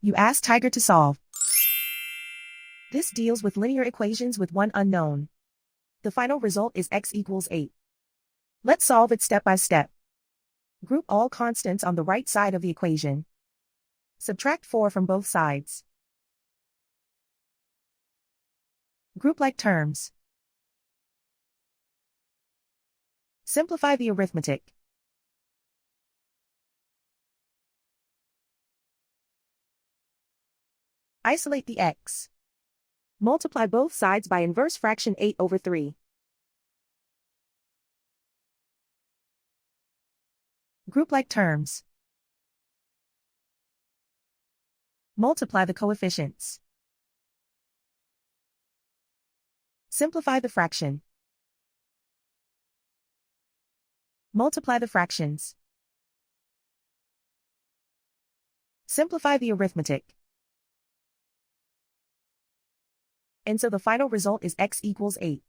You ask Tiger to solve. This deals with linear equations with one unknown. The final result is x equals 8. Let's solve it step by step. Group all constants on the right side of the equation. Subtract 4 from both sides. Group like terms. Simplify the arithmetic. Isolate the x. Multiply both sides by inverse fraction 8 over 3. Group like terms. Multiply the coefficients. Simplify the fraction. Multiply the fractions. Simplify the arithmetic. And so the final result is x equals 8.